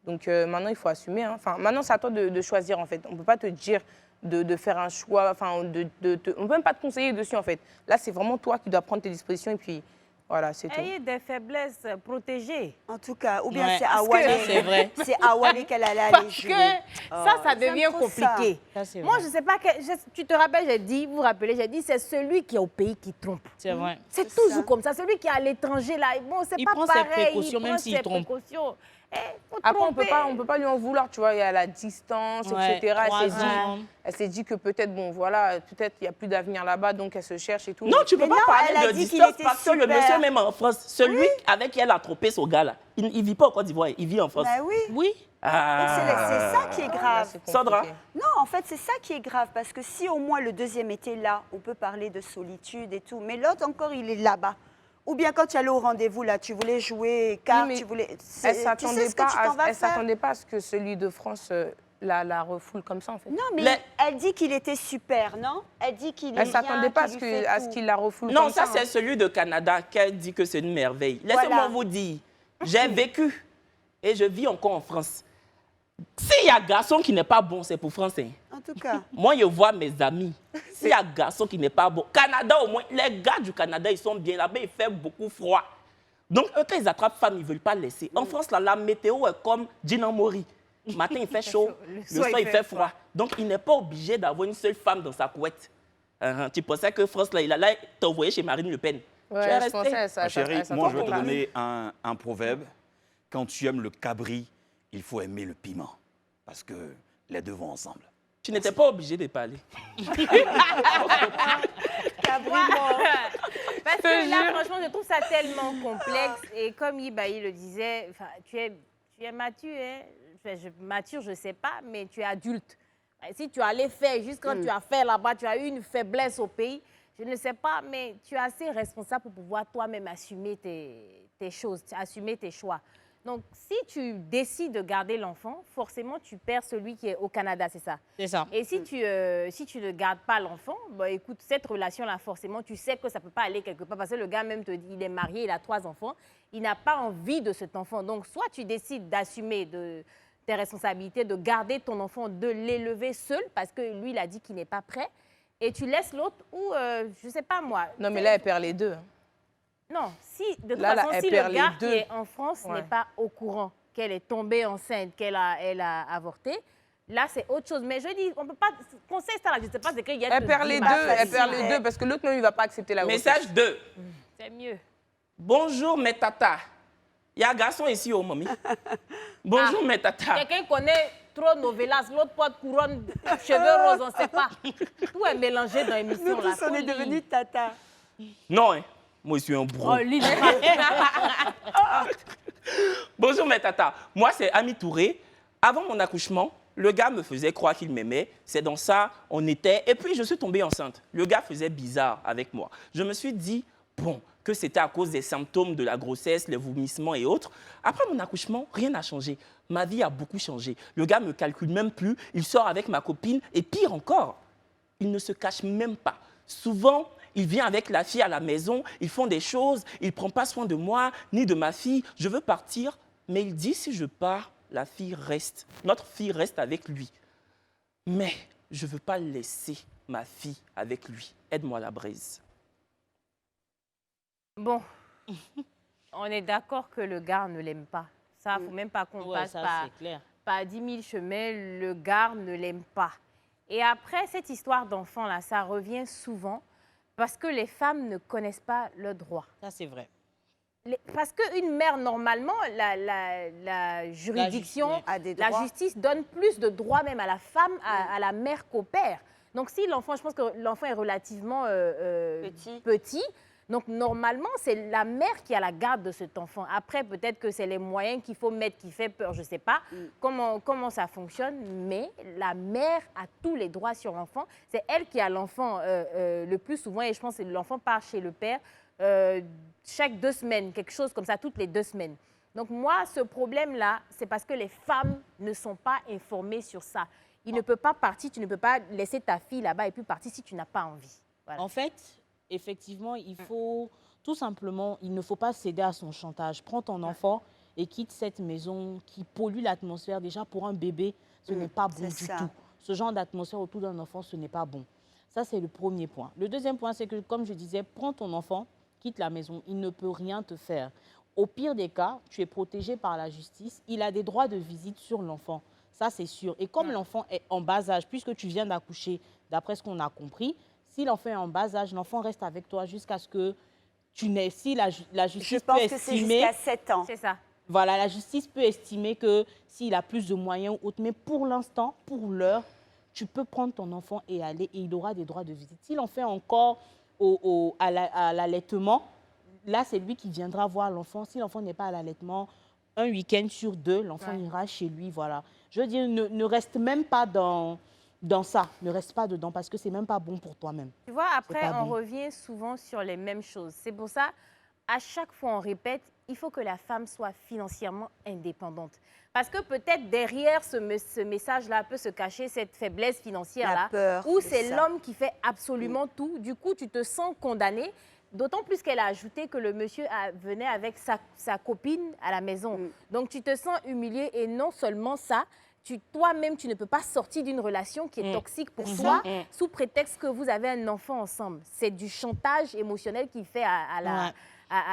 Donc maintenant, il faut assumer. Hein. Enfin, maintenant, c'est à toi de choisir, en fait. On ne peut pas te dire de faire un choix. Enfin, on ne peut même pas te conseiller dessus, en fait. Là, c'est vraiment toi qui dois prendre tes dispositions et puis Voilà, c'est tout. Ayez des faiblesses protégées. En tout cas, ou bien Ouais, c'est parce à que- c'est vrai. C'est à Wally qu'elle allait aller Parce jouer. que ça Oh, devient j'aime trop ça. compliqué. Ça, c'est Moi, vrai. je sais pas, tu te rappelles, vous vous rappelez, j'ai dit, c'est celui qui est au pays qui trompe. C'est vrai. C'est C'est toujours ça. comme ça. Celui qui est à l'étranger, là, bon, c'est Il pas prend ses pareil. précautions, même prend s'il ses trompe. précautions. Faut Après, tromper. on peut pas lui en vouloir, tu vois, il y a la distance, Ouais, etc. 3 ans. Elle s'est dit que peut-être, bon, voilà, peut-être il n'y a plus d'avenir là-bas, donc elle se cherche et tout. Non, tu peux Mais pas non, elle parler a de dit qu'il distance était parce que le super. monsieur, même en France, celui avec qui elle a trompé son gars là, il ne vit pas en Côte d'Ivoire, il vit en France. Bah oui. Oui. Donc, c'est ça qui est grave. c'est compliqué. Sandra, Non, en fait, c'est ça qui est grave, parce que si au moins le deuxième était là, on peut parler de solitude et tout, mais l'autre encore, il est là-bas. Ou bien quand tu allais au rendez-vous, là, tu voulais jouer cartes, mais tu voulais... Elle Tu sais s'attendait ce que tu t'en vas elle faire. s'attendait pas à ce que celui de France la refoule comme ça, en fait. Non, mais Les- elle dit qu'il était super, non? Elle dit qu'il est Elle bien, s'attendait pas qu'il lui fait à tout. ce qu'il la refoule non, comme ça ça. c'est hein. celui de Canada qu'elle dit que c'est une merveille. Laissez-moi Voilà. vous dire, j'ai vécu et je vis encore en France. S'il y a un garçon qui n'est pas bon, c'est pour Français. En tout cas, Moi, je vois mes amis. S'il y a un garçon qui n'est pas bon, Canada au moins, les gars du Canada, ils sont bien là-bas, il fait beaucoup froid. Donc, eux, quand ils attrapent femme, ils ne veulent pas laisser. En France, là, la météo est comme Gina Mori. Matin, il fait chaud, le soir, il fait froid. Donc, il n'est pas obligé d'avoir une seule femme dans sa couette. Tu pensais que France, là, il allait t'envoyer chez Marine Le Pen. Tu es Ouais, je resté. pensais à ça. Ma chérie, ça moi, je vais te s'entend pas. donner un proverbe. Quand tu aimes le cabri, il faut aimer le piment. Parce que les deux vont ensemble. Tu n'étais pas obligé de parler. Parce que là, franchement, je trouve ça tellement complexe. Et comme Ibaï le disait, enfin, tu es mature, hein? Enfin, mature, je ne sais pas, mais tu es adulte. Si tu allais faire, juste quand tu as fait là-bas, tu as eu une faiblesse au pays, je ne sais pas, mais tu es assez responsable pour pouvoir toi-même assumer tes choses, assumer tes choix. Donc, si tu décides de garder l'enfant, forcément, tu perds celui qui est au Canada, c'est ça? C'est ça. Et si tu ne gardes pas l'enfant, bah, écoute, cette relation-là, forcément, tu sais que ça ne peut pas aller quelque part. Parce que le gars même te dit, il est marié, il a 3 enfants, il n'a pas envie de cet enfant. Donc, soit tu décides d'assumer tes responsabilités, de garder ton enfant, de l'élever seul, parce que lui, il a dit qu'il n'est pas prêt, et tu laisses l'autre, ou, je ne sais pas moi. Non, mais là, elle perd les deux. hein. Non, si, de toute Là, façon, elle si perd le les gars qui deux. est en France Ouais. n'est pas au courant qu'elle est tombée enceinte, elle a avorté, là, c'est autre chose. Mais je dis, on ne peut pas... Conseil, ça, là, je ne sais pas, c'est qu'il y a... Elle perd les deux, elle perd les deux, parce que l'autre, même, il ne va pas accepter la grossesse. Message 2. C'est mieux. Bonjour, mes tatas. Il y a un garçon ici, oh, mamie. Bonjour, mes tatas. Quelqu'un connaît trop Novelas, l'autre porte couronne, cheveux roses, on ne sait pas. Tout est mélangé dans l'émission. nous tous, on est devenus tata. Non, hein. Moi, je suis un bro. Oh, Lille. Bonjour, mes tatas. Moi, c'est Ami Touré. Avant mon accouchement, le gars me faisait croire qu'il m'aimait. C'est dans ça, on était. Et puis, je suis tombée enceinte. Le gars faisait bizarre avec moi. Je me suis dit, bon, que c'était à cause des symptômes de la grossesse, les vomissements et autres. Après mon accouchement, rien n'a changé. Ma vie a beaucoup changé. Le gars ne me calcule même plus. Il sort avec ma copine. Et pire encore, il ne se cache même pas. Souvent, il vient avec la fille à la maison, ils font des choses, il ne prend pas soin de moi, ni de ma fille. Je veux partir, mais il dit, si je pars, la fille reste. Notre fille reste avec lui. Mais je ne veux pas laisser ma fille avec lui. Aide-moi la braise. Bon, on est d'accord que le gars ne l'aime pas. Ça, il ne faut même pas qu'on Ouais, passe ça, par, c'est clair. par 10 000 chemins. Le gars ne l'aime pas. Et après, cette histoire d'enfant-là, ça revient souvent parce que les femmes ne connaissent pas leurs droits. Ça, c'est vrai. Parce qu'une mère, normalement, la juridiction, a des la droits. justice donne plus de droits même à la femme, à la mère qu'au père. Donc, si l'enfant, je pense que l'enfant est relativement petit, donc normalement, c'est la mère qui a la garde de cet enfant. Après, peut-être que c'est les moyens qu'il faut mettre qui fait peur, je ne sais pas comment ça fonctionne, mais la mère a tous les droits sur l'enfant. C'est elle qui a l'enfant le plus souvent, et je pense que l'enfant part chez le père chaque 2 semaines, quelque chose comme ça, toutes les 2 semaines. Donc moi, ce problème-là, c'est parce que les femmes ne sont pas informées sur ça. Il ne peut pas partir, tu ne peux pas laisser ta fille là-bas et puis partir si tu n'as pas envie. Voilà. En fait, effectivement, il faut tout simplement, il ne faut pas céder à son chantage. Prends ton enfant et quitte cette maison qui pollue l'atmosphère. Déjà, pour un bébé, ce n'est pas bon du tout. Ce genre d'atmosphère autour d'un enfant, ce n'est pas bon. Ça, c'est le premier point. Le deuxième point, c'est que, comme je disais, prends ton enfant, quitte la maison, il ne peut rien te faire. Au pire des cas, tu es protégé par la justice. Il a des droits de visite sur l'enfant. Ça, c'est sûr. Et comme l'enfant est en bas âge, puisque tu viens d'accoucher, d'après ce qu'on a compris, si l'enfant est en bas âge, l'enfant reste avec toi jusqu'à ce que tu n'aies... Si la justice Je pense peut que c'est estimer... jusqu'à 7 ans. C'est ça. Voilà, la justice peut estimer que s'il a plus de moyens ou autre, mais pour l'instant, pour l'heure, tu peux prendre ton enfant et aller, et il aura des droits de visite. S'il en fait encore à l'allaitement, là, c'est lui qui viendra voir l'enfant. Si l'enfant n'est pas à l'allaitement, un week-end sur 2, l'enfant ira chez lui, voilà. Je veux dire, ne reste même pas dans ça, ne reste pas dedans, parce que c'est même pas bon pour toi-même. Tu vois, après, on bon. revient souvent sur les mêmes choses. C'est pour ça, à chaque fois, on répète, il faut que la femme soit financièrement indépendante. Parce que peut-être derrière ce message-là peut se cacher cette faiblesse financière-là, où c'est l'homme qui fait absolument tout. Du coup, tu te sens condamné, d'autant plus qu'elle a ajouté que le monsieur venait avec sa copine à la maison. Donc, tu te sens humilié et non seulement ça, toi-même, tu ne peux pas sortir d'une relation qui est toxique pour toi sous prétexte que vous avez un enfant ensemble. C'est du chantage émotionnel qu'il fait à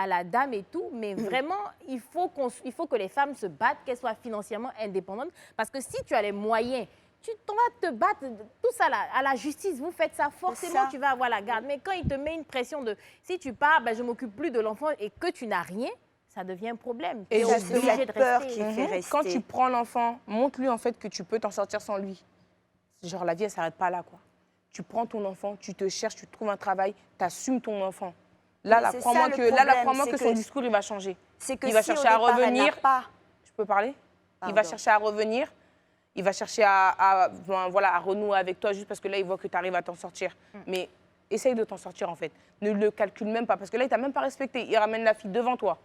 la dame et tout. Mais vraiment, il faut que les femmes se battent, qu'elles soient financièrement indépendantes. Parce que si tu as les moyens, tu vas te battre, tout ça là, à la justice, vous faites ça, forcément tu vas avoir la garde. Mais quand il te met une pression de, si tu pars, ben, je ne m'occupe plus de l'enfant et que tu n'as rien, ça devient un problème. Et c'est obligé de peur rester. qui fait rester. Quand tu prends l'enfant, montre-lui en fait que tu peux t'en sortir sans lui. Genre la vie, elle ne s'arrête pas là, quoi. Tu prends ton enfant, tu te cherches, tu trouves un travail, tu assumes ton enfant. Là, crois-moi que son discours, il va changer. Il va chercher à revenir. Je peux parler? Il va chercher à revenir. Il va chercher à renouer avec toi juste parce que là, il voit que tu arrives à t'en sortir. Mais essaye de t'en sortir, en fait. Ne le calcule même pas parce que là, il ne t'a même pas respecté. Il ramène la fille devant toi.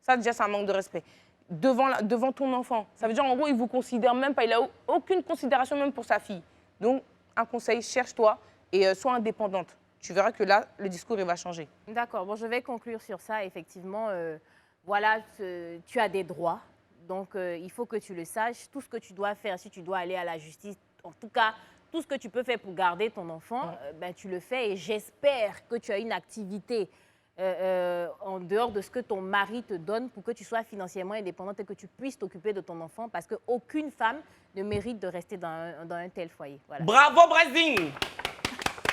Ça, déjà, c'est un manque de respect. Devant ton enfant. Ça veut dire, en gros, il ne vous considère même pas. Il n'a aucune considération même pour sa fille. Donc, un conseil, cherche-toi et sois indépendante. Tu verras que là, le discours, il va changer. D'accord. Bon, je vais conclure sur ça. Effectivement, voilà, tu as des droits. Donc, il faut que tu le saches. Tout ce que tu dois faire, si tu dois aller à la justice, en tout cas, tout ce que tu peux faire pour garder ton enfant, ben, tu le fais. Et j'espère que tu as une activité en dehors de ce que ton mari te donne pour que tu sois financièrement indépendante et que tu puisses t'occuper de ton enfant parce qu'aucune femme ne mérite de rester dans un tel foyer. Voilà. Bravo, Brésil!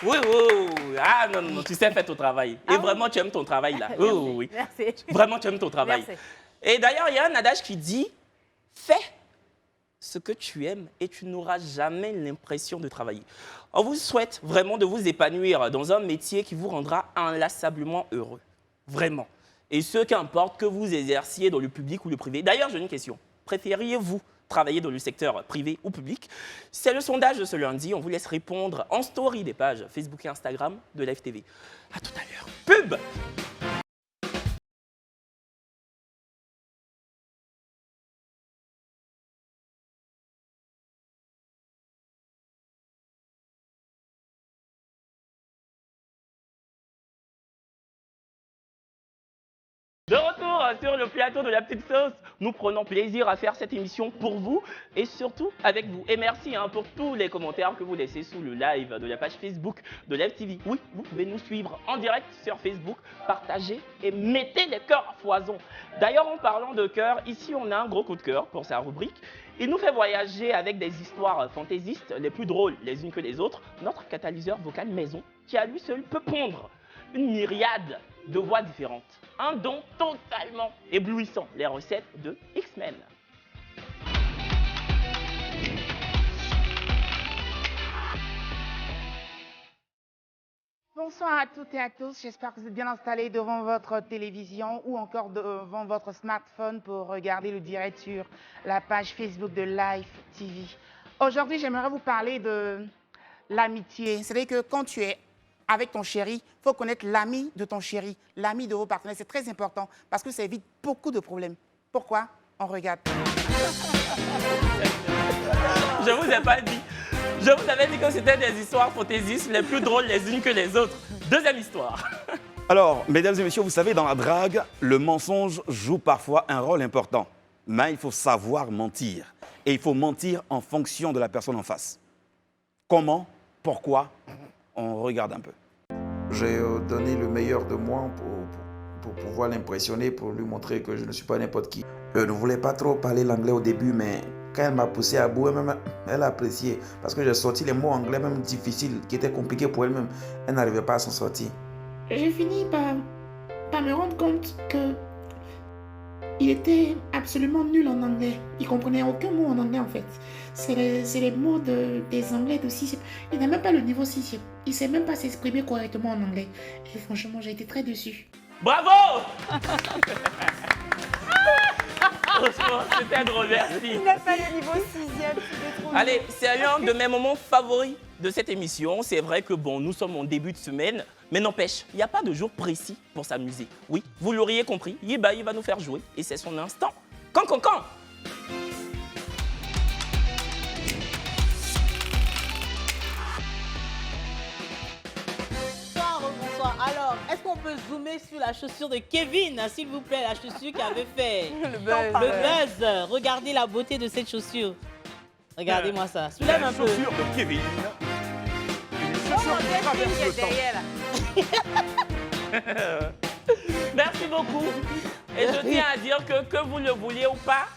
Oui, oui, oui. Ah non, non, tu sais faire ton travail. Et vraiment, tu aimes ton travail là. Oui, oui, oui. Merci. Vraiment, tu aimes ton travail. Merci. Et d'ailleurs, il y a un adage qui dit « Fais ce que tu aimes et tu n'auras jamais l'impression de travailler ». On vous souhaite vraiment de vous épanouir dans un métier qui vous rendra inlassablement heureux. Vraiment. Et ce qu'importe que vous exerciez dans le public ou le privé. D'ailleurs, j'ai une question. Préfériez-vous travailler dans le secteur privé ou public? C'est le sondage de ce lundi. On vous laisse répondre en story des pages Facebook et Instagram de Live TV. À tout à l'heure. Pub! De retour sur le plateau de la petite sauce, nous prenons plaisir à faire cette émission pour vous et surtout avec vous. Et merci pour tous les commentaires que vous laissez sous le live de la page Facebook de Live TV. Oui, vous pouvez nous suivre en direct sur Facebook, partagez et mettez des cœurs à foison. D'ailleurs, en parlant de cœur, ici on a un gros coup de cœur pour sa rubrique. Il nous fait voyager avec des histoires fantaisistes, les plus drôles les unes que les autres. Notre catalyseur vocal maison, qui à lui seul peut pondre une myriade de voix différentes. Un don totalement éblouissant, les recettes de X-Men. Bonsoir à toutes et à tous, j'espère que vous êtes bien installés devant votre télévision ou encore devant votre smartphone pour regarder le direct sur la page Facebook de Live TV. Aujourd'hui, j'aimerais vous parler de l'amitié. C'est-à-dire que quand tu es avec ton chéri, il faut connaître l'ami de ton chéri, l'ami de vos partenaires. C'est très important parce que ça évite beaucoup de problèmes. Pourquoi? On regarde. Je vous ai pas dit. Je vous avais dit que c'était des histoires fantaisistes les plus drôles les unes que les autres. Deuxième histoire. Alors, mesdames et messieurs, vous savez, dans la drague, le mensonge joue parfois un rôle important. Mais il faut savoir mentir. Et il faut mentir en fonction de la personne en face. Comment? Pourquoi? On regarde un peu. J'ai donné le meilleur de moi pour pouvoir l'impressionner, pour lui montrer que je ne suis pas n'importe qui. Je ne voulais pas trop parler l'anglais au début, mais quand elle m'a poussé à bout, elle a apprécié. Parce que j'ai sorti les mots anglais même difficiles, qui étaient compliqués pour elle-même. Elle n'arrivait pas à s'en sortir. J'ai fini par me rendre compte que il était absolument nul en anglais. Il comprenait aucun mot en anglais en fait. C'est les mots des anglais de 6e. Il n'a même pas le niveau 6e. Il ne sait même pas s'exprimer correctement en anglais. Et franchement, j'ai été très déçue. Bravo. Franchement, c'était drôle, merci. Il n'a pas le niveau 6e. Allez, c'est l'un de mes moments favoris de cette émission. C'est vrai que bon, nous sommes en début de semaine, mais n'empêche, il n'y a pas de jour précis pour s'amuser. Oui, vous l'auriez compris, Yiba, il va nous faire jouer et c'est son instant. Quand. Bonsoir. Alors, est-ce qu'on peut zoomer sur la chaussure de Kevin, s'il vous plaît, la chaussure qui avait fait Le buzz. le buzz. Regardez la beauté de cette chaussure. Regardez-moi ça. Soulève un peu. La chaussure de Kevin. Une chaussure qui traverse le temps. Merci beaucoup. Et je tiens à dire que vous le vouliez ou pas,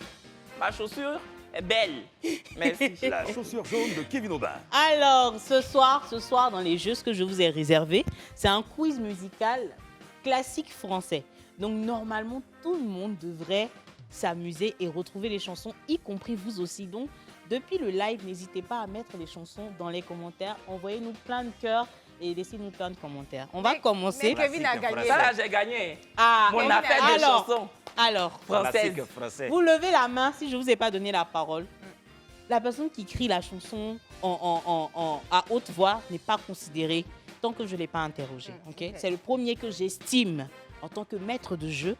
ma chaussure est belle. Merci. La chaussure jaune de Kevin Aubin. Alors, ce soir, dans les jeux que je vous ai réservés, c'est un quiz musical classique français. Donc, normalement, tout le monde devrait s'amuser et retrouver les chansons, y compris vous aussi. Donc, depuis le live, n'hésitez pas à mettre les chansons dans les commentaires. Envoyez-nous plein de cœurs et laissez-nous plein de commentaires. On va commencer. Mais Kevin a gagné. Ça, là, j'ai gagné. Ah, Mon affaire de chansons. Alors, française. Français. Vous levez la main si je ne vous ai pas donné la parole. La personne qui crie la chanson à haute voix n'est pas considérée tant que je ne l'ai pas interrogée. Okay? C'est le premier que j'estime en tant que maître de jeu,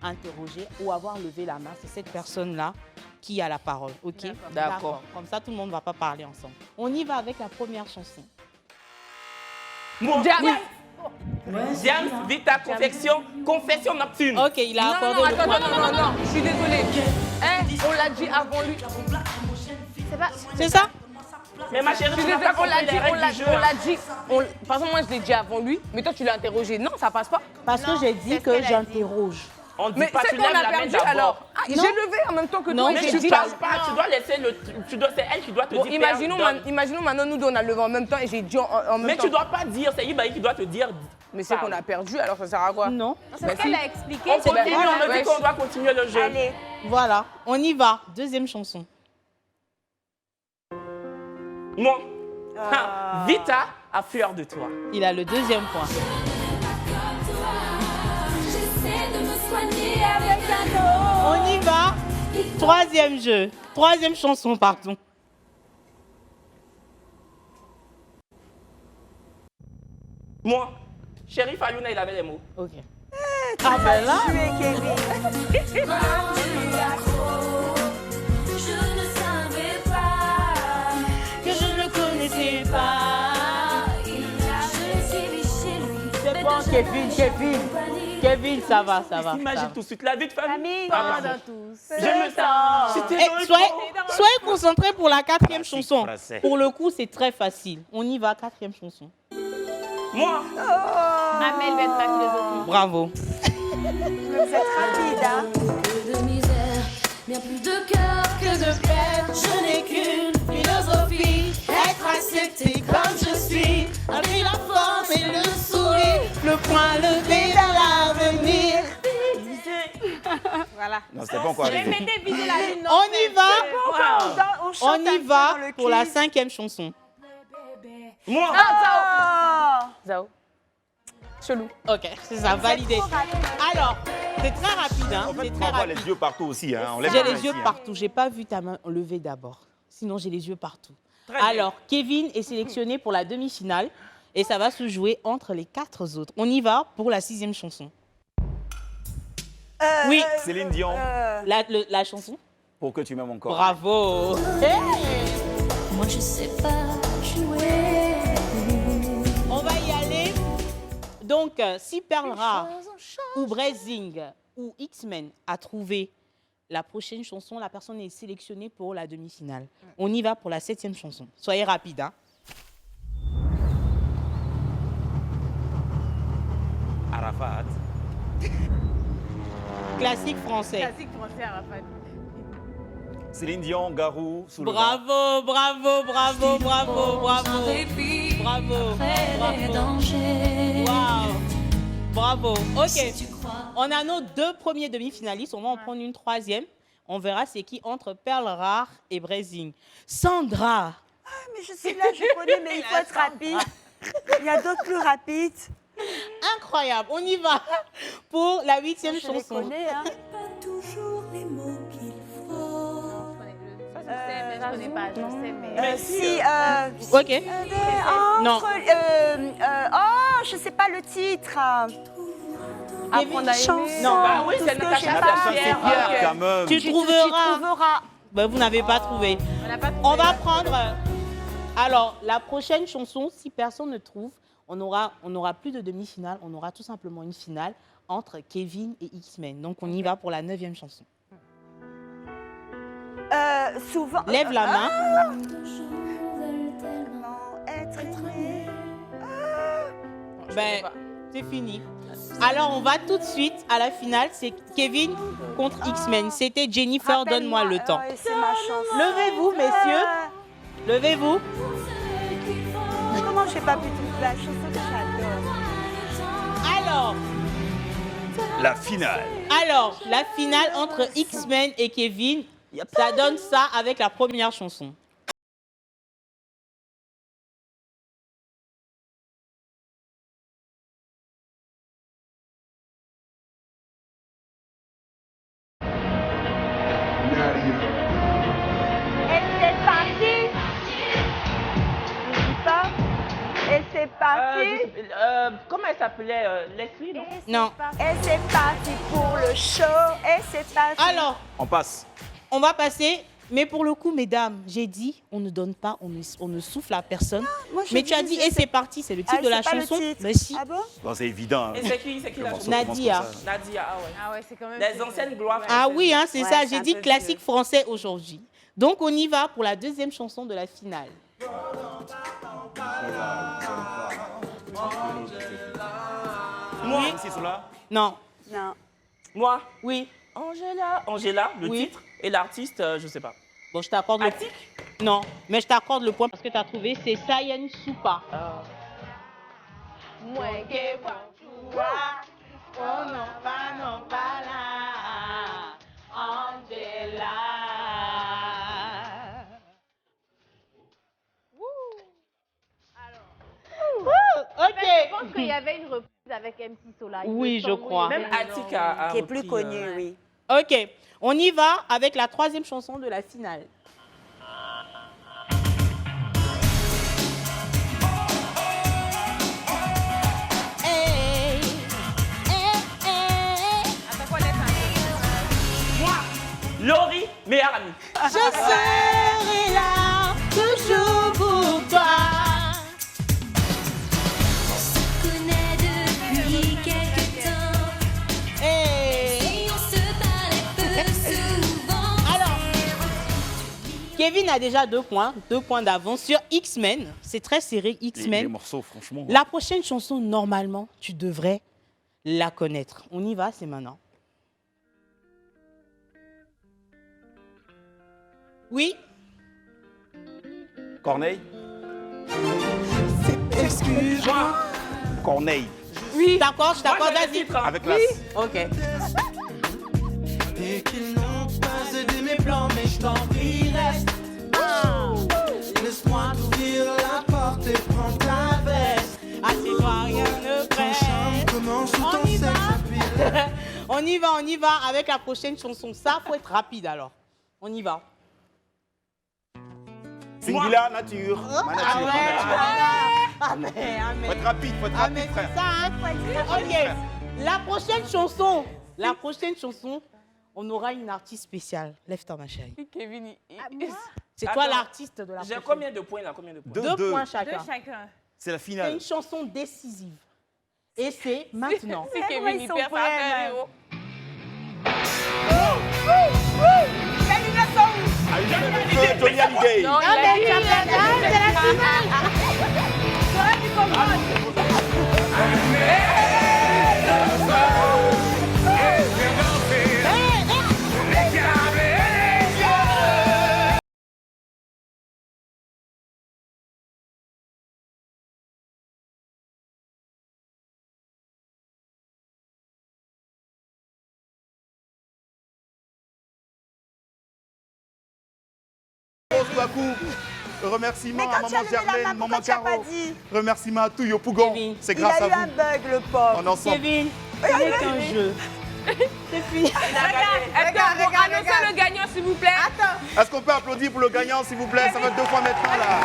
interroger ou avoir levé la main. C'est cette personne-là qui a la parole. Okay? D'accord. Comme ça, tout le monde ne va pas parler ensemble. On y va avec la première chanson. James, Vita, confession nocturne. Ok, il a accordé le point. Non, je suis désolée. Hein, on l'a dit avant lui. C'est ça? Mais ma chérie, Je suis tu n'as désolée, pas compris les règles du jeu. on l'a dit. Par exemple, moi, je l'ai dit avant lui, mais toi, tu l'as interrogé. Non, ça passe pas. Parce que j'ai dit que j'interroge. On dit Mais pas, c'est tu qu'on lèves a la main perdu d'abord. alors. Ah, j'ai levé en même temps que Non, toi. Mais j'ai tu dit passes pas, tu dois laisser c'est elle qui doit te Bon, dire. imaginons maintenant, nous deux, on a levé en même temps et j'ai dit en même Mais temps. tu dois pas dire, c'est Ibaï qui doit te dire. Mais c'est qu'on a perdu, alors ça sert à quoi? Non. C'est ce qu'elle a expliqué. On continue, on me Ouais. dit qu'on doit continuer le jeu. Allez. Voilà, on y va. Deuxième chanson. Moi, Vita a fleur de toi. Il a le deuxième point. On y va. Troisième jeu. Troisième chanson, pardon. Moi, Shérif Aliouna, il avait les mots. Ok. Ah ben là. Tu es Kevin. Que je ne connaissais pas. C'est bon, Kevin, ça va. Imagine tout de suite la vie de famille. Pendant tous. Je me sens. C'était dans le Soyez concentrés pour la quatrième Classique chanson. français. Pour le coup, c'est très facile. On y va, quatrième chanson. Moi, Amel va être la philosophie. Bravo. Vous êtes rapide, hein. De misère, bien plus de cœur que de peine. Je n'ai qu'une philosophie, être accepté comme je suis. Avec la force et le sourire, le poing levé vers l'avenir. Voilà. Non, c'était pas encore Je vais arrivé. mettre viser la lune. On y va. On chante On un y peu va dans le pour la quiz. cinquième chanson. moi. Zao. Chelou. Ok, c'est ça, validé. trop rapide. Alors, c'est très rapide, hein. En fait, C'est on très voit rapide. les yeux partout aussi. Hein. On lève J'ai la main les yeux ici, hein. partout. J'ai pas vu ta main levée d'abord. Sinon, j'ai les yeux partout. Très bien. Alors, Kevin est sélectionné pour la demi-finale et ça va se jouer entre les 4 autres. On y va pour la 6e chanson. Oui, Céline Dion, la chanson. pour que tu m'aimes encore. Bravo. Hey. Moi je sais pas jouer. On va y aller. Donc, si Pearl Rare ou Brezing ou X-Men a trouvé la prochaine chanson, la personne est sélectionnée pour la demi-finale. On y va pour la 7e chanson. Soyez rapide, hein. Arafat. Classique français. Classique français, Arafat. Céline Dion, Garou, sous le vent. Bravo, bravo, bravo, bravo, bravo. Bravo, bravo. Wow. Bravo. Ok. On a nos 2 premiers demi-finalistes. On va en prendre une troisième. On verra c'est qui entre Perle Rare et Brésil. Sandra. Ah, mais je suis là, je connais, mais il faut être rapide. Il y a d'autres plus rapides. Incroyable. On y va pour la 8e chanson. Je les connais, hein. Pas toujours les mots qu'il faut. Ça, je sais, mais je connais pas. Je sais, mais. Mais Si, Ok. Non. Oh, je sais pas le titre. Apprendre à aimer. Non. Bah oui, Tout c'est ce que Natacha j'ai pas Saint-Pierre. Ah, quand même. Tu trouveras. trouveras. Ben, vous n'avez pas trouvé. On n'a pas trouvé. On va prendre. Alors, la prochaine chanson, si personne ne trouve, on aura plus de demi-finale. On aura tout simplement une finale entre Kevin et X-Men. Donc, on y va pour la 9e chanson. Souvent. Lève la main. Être aimé. Ben, c'est fini. Alors, on va tout de suite à la finale. C'est Kevin contre X-Men. C'était Jennifer, donne-moi le temps. C'est ma chanson. Levez-vous, messieurs. Levez-vous. Comment j'ai pas pu trouver la chanson que j'adore? Alors, la finale entre X-Men et Kevin, ça donne ça avec la première chanson. Et c'est parti. Je dis pas. Et c'est parti. Comment elle s'appelait Leslie, non? Non. Et c'est parti pour le show. Et c'est parti. Alors, On passe. on va passer. Mais pour le coup, mesdames, j'ai dit, on ne donne pas, on ne souffle à personne. Moi, je Mais tu as dit, et c'est parti, c'est le titre de la c'est pas le chanson. titre. Mais si. Ah bon? Bon, c'est évident. hein. Et c'est qui la Le morceau chanson? commence Nadia. comme ça. Nadia, ah ouais. Ah ouais, c'est quand même. Les anciennes gloires. Ah oui, hein, c'est Ouais, ça. c'est J'ai un dit peu classique vieux. français aujourd'hui. Donc, on y va pour la 2e chanson de la finale. Moi, Oui. C'est cela. Non. Non. moi, Oui. Angela, le Oui. titre, et l'artiste, je sais pas. Bon, je t'accorde le point. Attic? Non, mais je t'accorde le point parce que tu as trouvé, c'est Sayen Soupa. Moi, que bon, oh non, pas là. Angela. Ok. Je pense qu'il y avait une reprise avec MC Solar. Il Oui, me je semble, crois. oui. Même Attic a Qui est plus repris, connu, oui. Ok, on y va avec la 3e chanson de la finale. Hey, Laurie, meilleure amie. je serai là toujours pour toi. On se connaît depuis quelque temps. Hey. Et on se parlait peu souvent. Alors, Kevin a déjà 2 points d'avance sur X-Men. C'est très serré, Les X-Men. morceaux, franchement. La prochaine chanson, normalement, tu devrais la connaître. On y va, c'est maintenant. Oui. Corneille. Excuse-moi. Corneille. Oui. D'accord, je Moi, t'accorde, j'ai le vas-y. titre, hein. Avec la. Ok. Et qu'ils n'ont pas aidé mes plans, mais je t'en prie, reste. Laisse-moi t'ouvrir la porte et prends ta veste. Assieds-toi, rien ne Ton charme presse. commence sous On ton y sexe va. appuyé. On y va avec la prochaine chanson. Ça, faut être rapide alors. On y va. Singular nature. Ma nature. Ah ouais. Amen, Faut être rapide, Ah, mais c'est frère. ça, hein. Ok. La prochaine chanson, on aura une artiste spéciale. Lève-toi, ma chérie. Kevin, C'est toi Attends, l'artiste de la J'ai prochaine. combien de points là? Combien de points? 2 points chacun. C'est la C'est finale. une chanson décisive. Et c'est maintenant. C'est Moi, Kevin, ils il sont perd sa prêts, affaire, même. héros. Johnny Hallyday. Non, il a dit, Bakou. Remerciement Mais à quand tu maman as levé la Germaine, main, maman pourquoi tu n'as Caro. pas dit? Remerciement à tout Yopougon. C'est Il grâce a à eu un vous. bug, le pauvre. On est ensemble. Kevin, ce n'est qu'un jeu. C'est fini. Regarde, annoncez le gagnant, s'il vous plaît. Attends. Est-ce qu'on peut applaudir pour le gagnant, s'il vous plaît? Ça fait 2 fois maintenant, là.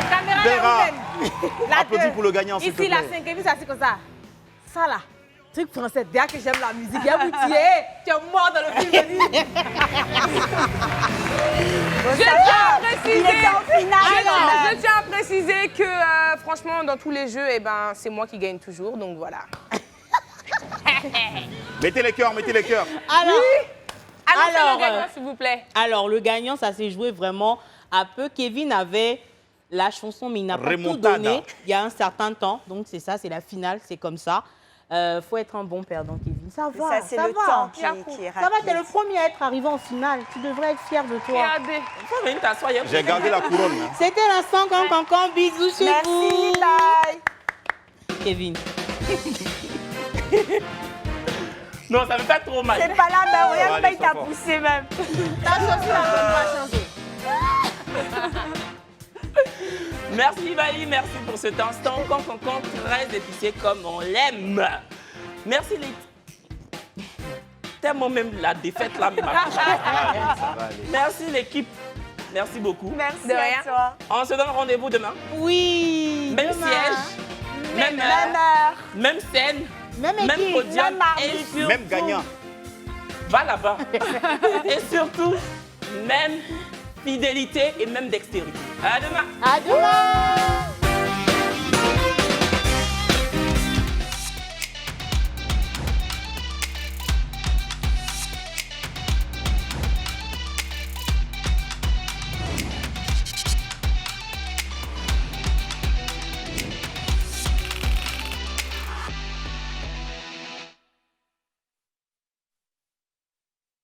Caméra Vera. là où même. Applaudis pour le gagnant, s'il te Ici, plaît. la 5 c'est assis comme ça. Ça là. Truc français, bien que j'aime la musique, bien vous tuer. Tu es mort dans le film de nuit. Je tiens à préciser, Il était en finale. je tiens à préciser que franchement, dans tous les jeux, eh ben, c'est moi qui gagne toujours, donc voilà. Mettez les cœurs, mettez les cœurs. Alors, Annoncez le gagnant, s'il vous plaît. Alors, le gagnant, ça s'est joué vraiment à peu. Kevin avait la chanson, mais il n'a pas tout Remontada. donné il y a un certain temps. Donc, c'est ça, c'est la finale, c'est comme ça. Faut être un bon perdant, Kevin. Ça va, Ça, c'est le va. temps qui est Ça va, rapide. t'es le premier à être arrivé en finale. Tu devrais être fier de toi. Regardez. Faut venir t'asseoir. J'ai gardé la couronne. hein. C'était l'instant cancan. Bisous chez vous. Merci, bye. Kevin. Non, ça me fait trop mal. C'est pas là, mais va regarde, aller, il t'a sois fort. poussé même. Ta chaussure, elle va changer. Merci Vaï, merci pour cet instant. Cancan, très épicé comme on l'aime. Merci les... Tellement même la défaite là. Mais merci l'équipe. Merci beaucoup. Merci De à rien. toi. On se donne rendez-vous demain. Oui. Même demain. siège, même Même heure, heure. même scène, Même même équipe. podium même arbitre. et surtout, Même gagnant. va là-bas. Et surtout, même fidélité et même dextérité. À demain. À demain.